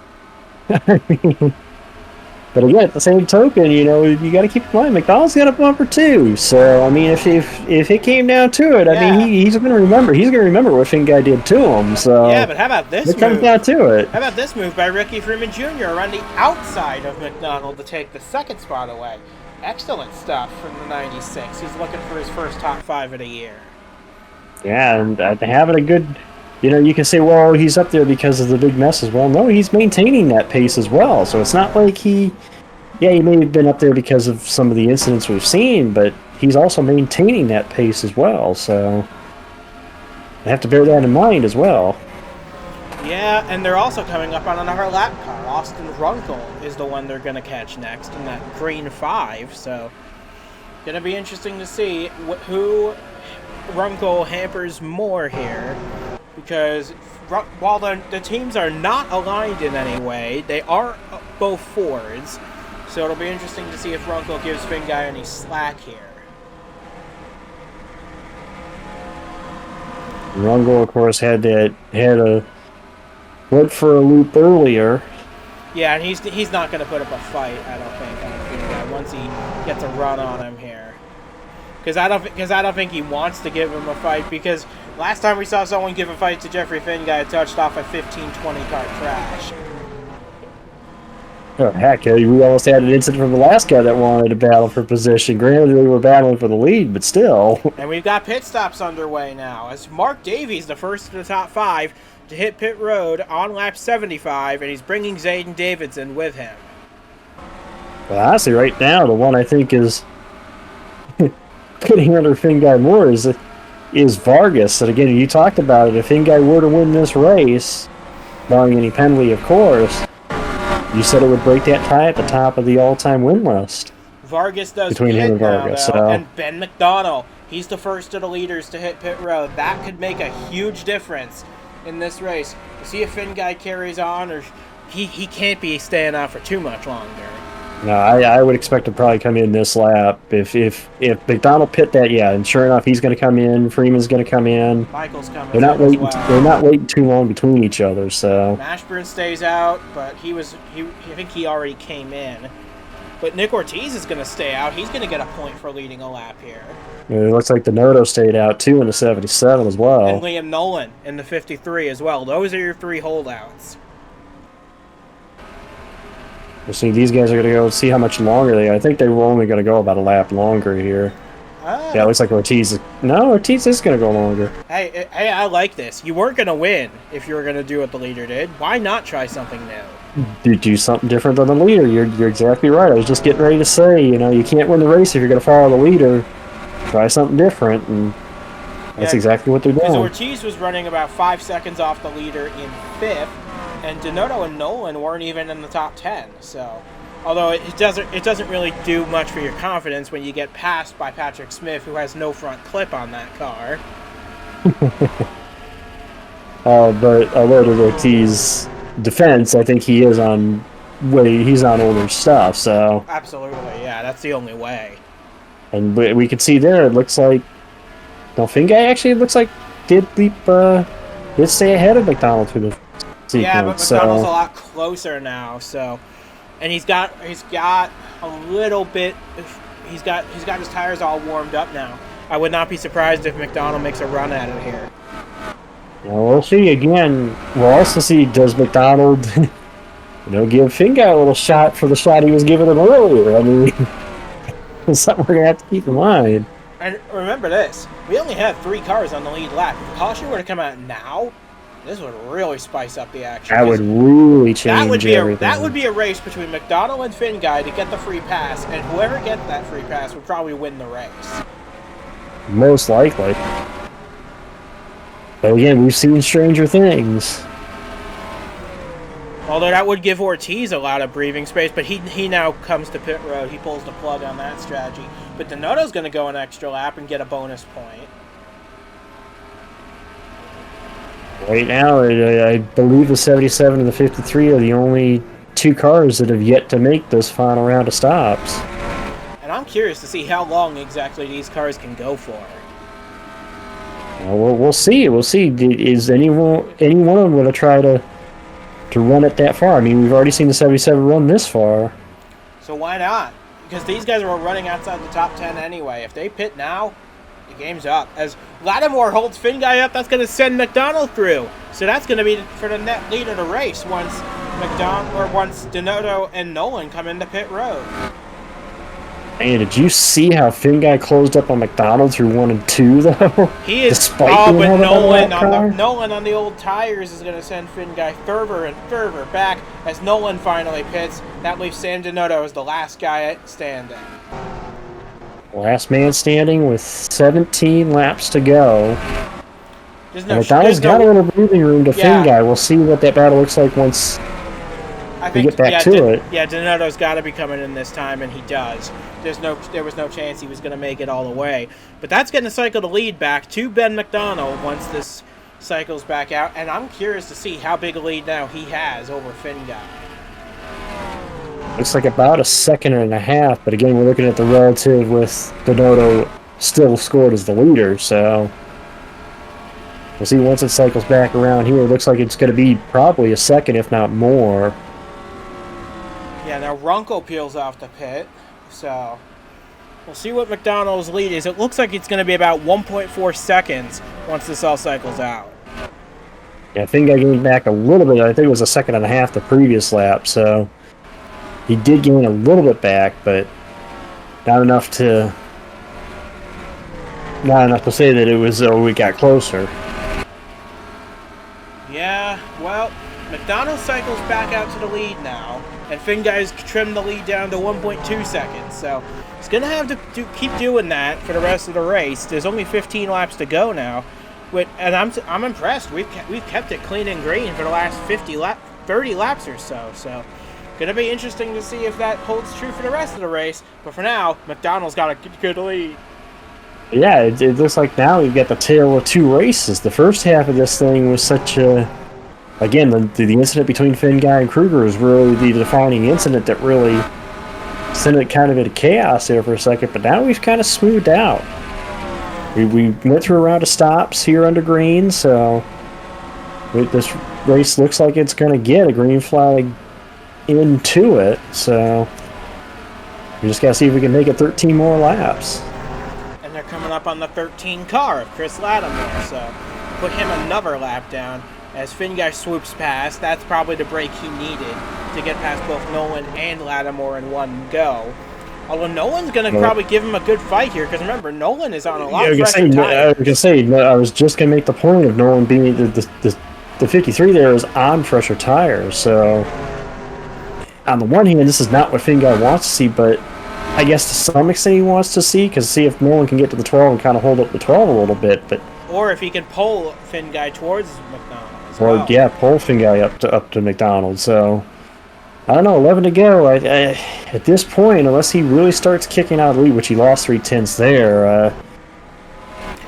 But again, at the same token, you got to keep in mind, McDonald's got a bumper too. So I mean, if it came down to it, I mean, he's going to remember. He's going to remember what Finguy did to him. So yeah, but how about this? It comes down to it. How about this move by Ricky Freeman Jr. around the outside of McDonald to take the second spot away? Excellent stuff from the '96. He's looking for his first top 5 of the year. Yeah, and having a good. You can say, well, he's up there because of the big mess as well. No, he's maintaining that pace as well. So it's not like he may have been up there because of some of the incidents we've seen, but he's also maintaining that pace as well. So I have to bear that in mind as well. Yeah, and they're also coming up on another lap car. Austin Runkle is the one they're going to catch next in that green 5. So going to be interesting to see who Runkle hampers more here. Because while the teams are not aligned in any way, they are both Fords. So it'll be interesting to see if Runkle gives Finguy any slack here. Runkle, of course, had went for a loop earlier. Yeah, and he's not going to put up a fight, I don't think, on Finguy once he gets a run on him here. Because I don't think he wants to give him a fight, because last time we saw someone give a fight to Jeffrey Finguy, it touched off a 15-20 car crash. Oh, heck, we almost had an incident from the last guy that wanted to battle for position. Granted, they were battling for the lead, but still. And we've got pit stops underway now, as Mark Davies, the first of the top 5, to hit pit road on lap 75, and he's bringing Zayden Davidson with him. Well, honestly, right now, the one I think is putting under Finguy more is Vargas. And again, you talked about it. If Finguy were to win this race, barring any penalty, of course, you said it would break that tie at the top of the all-time win list. Vargas does between him and Vargas. Now, and Ben McDonald, he's the first of the leaders to hit pit road. That could make a huge difference in this race. See if Finguy carries on, or he can't be staying on for too much longer. No, I would expect to probably come in this lap. If McDonald pit that, yeah, and sure enough, he's going to come in. Freeman's going to come in. Michael's coming. They're not waiting. They're not waiting too long between each other. So Mashburn stays out, but I think he already came in. But Nick Ortiz is going to stay out. He's going to get a point for leading a lap here. It looks like the Noto stayed out too in the 77 as well. And Liam Nolan in the 53 as well. Those are your 3 holdouts. We'll see. These guys are going to go see how much longer they are. I think they were only going to go about a lap longer here. Yeah, it looks like Ortiz is going to go longer. Hey, I like this. You weren't going to win if you were going to do what the leader did. Why not try something new? Do something different than the leader. You're exactly right. I was just getting ready to say, you can't win the race if you're going to follow the leader. Try something different, and that's exactly what they're doing. Because Ortiz was running about 5 seconds off the leader in 5th, and Donato and Nolan weren't even in the top 10. So, although it doesn't really do much for your confidence when you get passed by Patrick Smith, who has no front clip on that car. But although to Ortiz's defense, I think he's on older stuff. So absolutely, yeah, that's the only way. And we can see there, it looks like Finguy actually looks like did stay ahead of McDonald through the sequence. Yeah, but McDonald's a lot closer now, so and he's got a little bit. He's got his tires all warmed up now. I would not be surprised if McDonald makes a run at it here. Well, we'll see again. We'll also see, does McDonald, give Finguy a little shot for the shot he was giving him earlier. I mean, it's something we're gonna have to keep in mind. And remember this: we only have 3 cars on the lead lap. If caution were to come out now, this would really spice up the action. That would really change everything. That would be a race between McDonald and Finguy to get the free pass, and whoever gets that free pass would probably win the race. Most likely. But again, we've seen stranger things. Although that would give Ortiz a lot of breathing space, but he now comes to pit road. He pulls the plug on that strategy. But Donato's going to go an extra lap and get a bonus point. Right now, I believe the 77 and the 53 are the only 2 cars that have yet to make this final round of stops. And I'm curious to see how long exactly these cars can go for. Well, we'll see. We'll see. Is any one of them going to try to run it that far? I mean, we've already seen the 77 run this far. So why not? Because these guys are running outside the top 10 anyway. If they pit now, the game's up. As Lattimore holds Finguy up, that's going to send McDonald through. So that's going to be for the net lead of the race once Donato and Nolan come into pit road. Hey, did you see how Finguy closed up on McDonald through 1 and 2, though? He is. But Nolan on the old tires is going to send Finguy further and further back as Nolan finally pits. That leaves Sam Donato as the last guy standing. Last man standing with 17 laps to go. McDonald's got a little breathing room to Finguy. We'll see what that battle looks like once we get back to it. Yeah, Donato's got to be coming in this time, and he does. There was no chance he was going to make it all the way. But that's going to cycle the lead back to Ben McDonald once this cycles back out. And I'm curious to see how big a lead now he has over Finguy. Looks like about a second and a half. But again, we're looking at the relative with Donato still scored as the leader. So we'll see once it cycles back around here. It looks like it's going to be probably a second, if not more. Yeah, now Runkel peels off the pit. So we'll see what McDonald's lead is. It looks like it's going to be about 1.4 seconds once this all cycles out. Yeah, I think I gained back a little bit. I think it was a second and a half the previous lap. So he did gain a little bit back, but not enough to say that it was we got closer. Yeah, well, McDonald cycles back out to the lead now. And Finguy's trimmed the lead down to 1.2 seconds, so he's going to have to keep doing that for the rest of the race. There's only 15 laps to go now, and I'm impressed. We've kept it clean and green for the last 30 laps or so. So, going to be interesting to see if that holds true for the rest of the race. But for now, McDonald's got a good lead. Yeah, it looks like now we've got the tale of 2 races. The first half of this thing was such a... Again, the incident between Finguy and Kruger was really the defining incident that really sent it kind of into chaos there for a second, but now we've kind of smoothed out. We went through a round of stops here under green, so this race looks like it's going to get a green flag into it, so we just got to see if we can make it 13 more laps. And they're coming up on the 13 car of Chris Lattimore, so put him another lap down. As Finguy swoops past, that's probably the break he needed to get past both Nolan and Lattimore in one go. Although Nolan's going to probably give him a good fight here, because remember, Nolan is on a lot fresher tires. I was just going to make the point of Nolan being the 53 there is on fresher tires. So on the one hand, this is not what Finguy wants to see, but I guess to some extent he wants to see if Nolan can get to the 12 and kind of hold up the 12 a little bit. Or if he can pull Finguy towards McDonald. Or yeah, pull Finguy up to McDonald. So I don't know, 11 to go. At this point, unless he really starts kicking out the lead, which he lost 3/10 there, I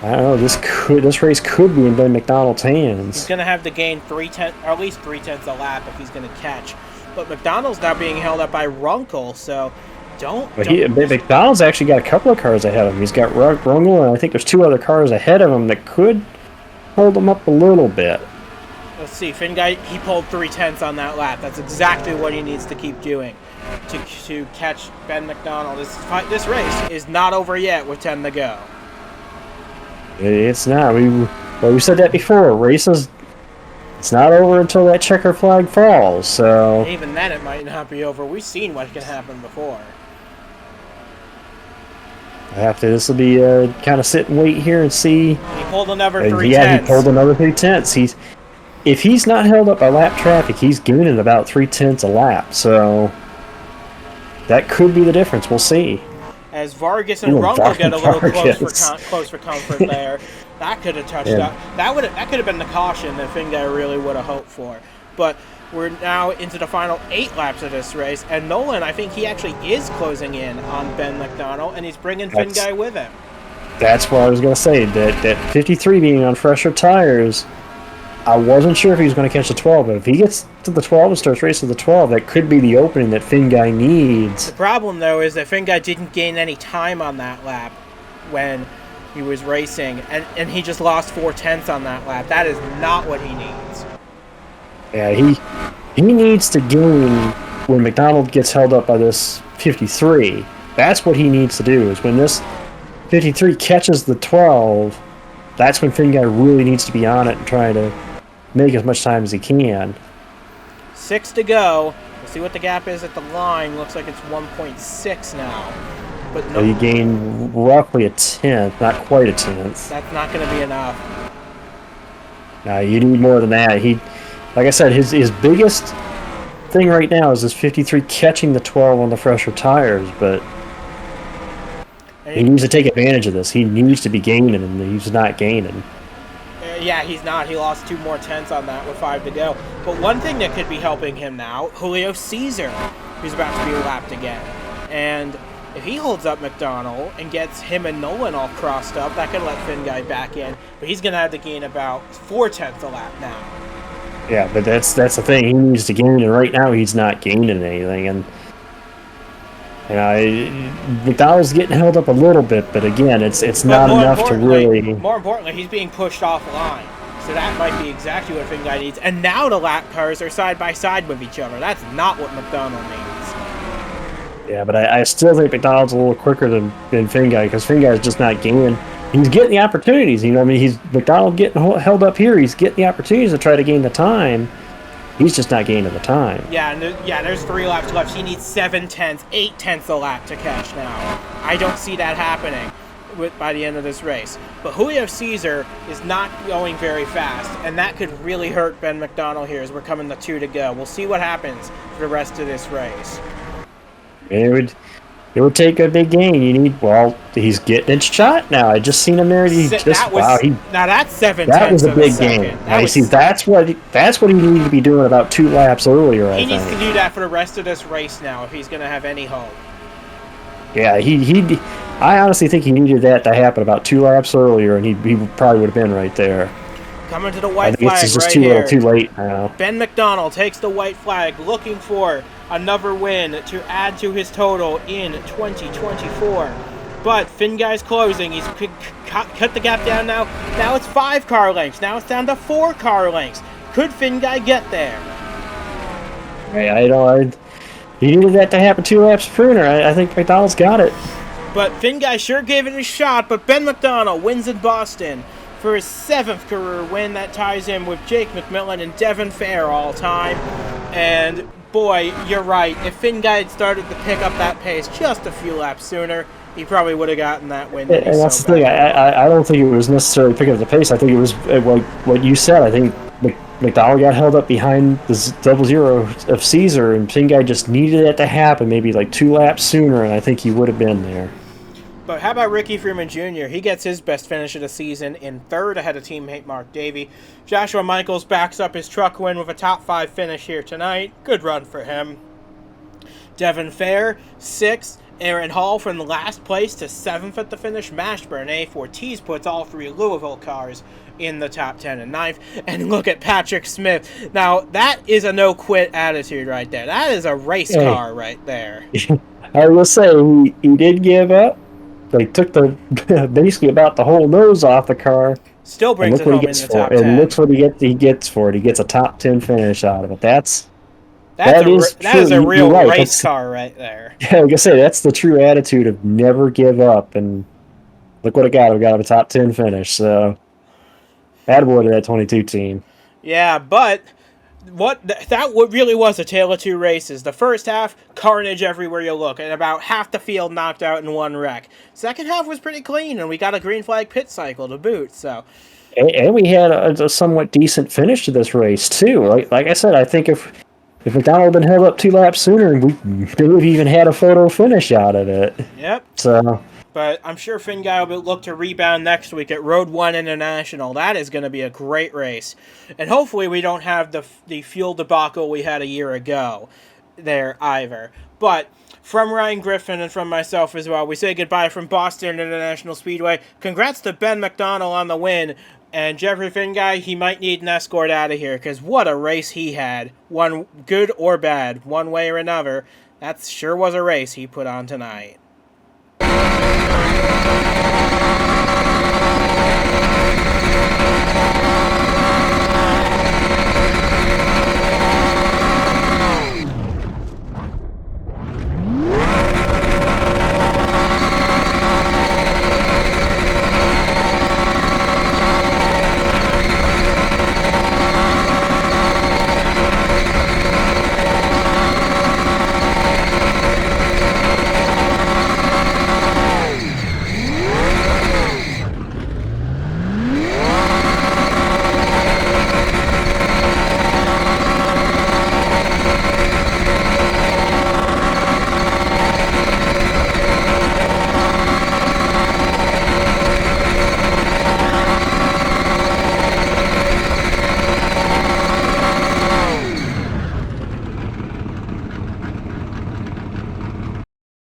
don't know. This race could be in Ben McDonald's hands. He's going to have to gain 3/10, or at least 3/10 a lap if he's going to catch. But McDonald's now being held up by Runkel, so McDonald's actually got a couple of cars ahead of him. He's got Runkel, and I think there's 2 other cars ahead of him that could hold him up a little bit. Let's see, Finguy, he pulled 3/10 on that lap. That's exactly what he needs to keep doing. to catch Ben McDonald. This race is not over yet with 10 to go. It's not. We said that before. Races, it's not over until that checker flag falls. So even then, it might not be over. We've seen what can happen before. This will be kind of sit and wait here and see. He pulled another 3 Yeah, tenths. he pulled another 3 tenths. If he's not held up by lap traffic, he's gaining about 3 tenths a lap. So that could be the difference. We'll see. As Vargas and Runkel get a little close for comfort there. That could have touched up. That could have been the caution that Finguy really would have hoped for. But we're now into the final 8 laps of this race, and Nolan, I think he actually is closing in on Ben McDonald, and he's bringing Finguy with him. That's what I was going to say. That 53 being on fresher tires, I wasn't sure if he was going to catch the 12, but if he gets to the 12 and starts racing the 12, that could be the opening that Finguy needs. The problem, though, is that Finguy didn't gain any time on that lap when he was racing, and he just lost 4 tenths on that lap. That is not what he needs. Yeah, he needs to gain when McDonald gets held up by this 53. That's what he needs to do, is when this 53 catches the 12, that's when Finguy really needs to be on it and try to make as much time as he can. 6 to go. We'll see what the gap is at the line. Looks like it's 1.6 now. But no, So he gained roughly a tenth, not quite a tenth. That's not going to be enough. Now you need more than that. Like I said, his biggest thing right now is this 53 catching the 12 on the fresher tires, but he needs to take advantage of this. He needs to be gaining, and he's not gaining. Yeah, he's not. He lost 2 more tenths on that with 5 to go. But one thing that could be helping him now, Julio Cesar, who's about to be lapped again. And if he holds up McDonald and gets him and Nolan all crossed up, that could let Finguy back in. But he's going to have to gain about 4 tenths a lap now. Yeah, but that's the thing. He needs to gain, and right now he's not gaining anything. And McDonald's getting held up a little bit, but again, it's not enough to really. More importantly, he's being pushed off the line, so that might be exactly what Finguy needs. And now the lap cars are side by side with each other. That's not what McDonald needs. Yeah, but I still think McDonald's a little quicker than Finguy, because Finguy is just not gaining. He's getting the opportunities. You know, I mean, he's McDonald getting held up here. He's getting the opportunities to try to gain the time. He's just not gaining the time. Yeah, there's 3 laps left. He needs 7 tenths, 8 tenths a lap to catch now. I don't see that happening by the end of this race. But Julio Cesar is not going very fast, and that could really hurt Ben McDonald here as we're coming to 2 to go. We'll see what happens for the rest of this race. It would take a big gain. He's getting it shot now. I just seen him there. Now that's 7 tenths. That was a big gain. That's what he needed to be doing about 2 laps earlier. He needs to do that for the rest of this race now if he's going to have any hope. Yeah, I honestly think he needed that to happen about 2 laps earlier, and he probably would have been right there. Coming to the white flag right it's just here. Too late now. Ben McDonald takes the white flag, looking for another win to add to his total in 2024. But Finguy's closing. He's cut the gap down now. Now it's 5 car lengths. Now it's down to 4 car lengths. Could Finguy get there? He needed that to happen 2 laps sooner. I think McDonald's got it. But Finguy sure gave it a shot, but Ben McDonald wins in Boston for his 7th career win. That ties him with Jake McMillan and Devin Fair all time. And boy, you're right. If Finguy had started to pick up that pace just a few laps sooner, he probably would have gotten that win. And that's the thing. I don't think it was necessarily picking up the pace. I think it was what you said. I think McDonald got held up behind the 0-0 of Caesar, and Finguy just needed it to happen maybe like 2 laps sooner, and I think he would have been there. But how about Ricky Freeman Jr.? He gets his best finish of the season in 3rd ahead of teammate Mark Davey. Joshua Michaels backs up his truck win with a top 5 finish here tonight. Good run for him. Devin Fair, 6th. Aaron Hall from the last place to 7th at the finish. Mashburn, A. Ortiz puts all 3 Louisville cars in the top 10 and 9th. And look at Patrick Smith. Now, that is a no-quit attitude right there. That is a race car right there. I will say, he did give up. They took basically about the whole nose off the car. Still brings it home in the top 10. And looks what he gets for it. He gets a top 10 finish out of it. That's That is that is true. a You're real right. race car right there. Yeah, like I say, that's the true attitude of never give up. And look what it got. We got a top 10 finish. So, attaboy to that 22 team. Yeah, but really was a tale of two races. The first half, carnage everywhere you look, and about half the field knocked out in one wreck. Second half was pretty clean, and we got a green flag pit cycle to boot. So, And we had a somewhat decent finish to this race, too. Like I said, I think if McDonald had been held up 2 laps sooner, we would have even had a photo finish out of it. yep. So, But I'm sure Finn Guy will look to rebound next week at Road 1 International. That is going to be a great race. And hopefully we don't have the fuel debacle we had a year ago there either. But from Ryan Griffin and from myself as well, we say goodbye from Boston International Speedway. Congrats to Ben McDonald on the win. And Jeffrey Finn Guy, he might need an escort out of here because what a race he had. One good or bad, one way or another. That sure was a race he put on tonight.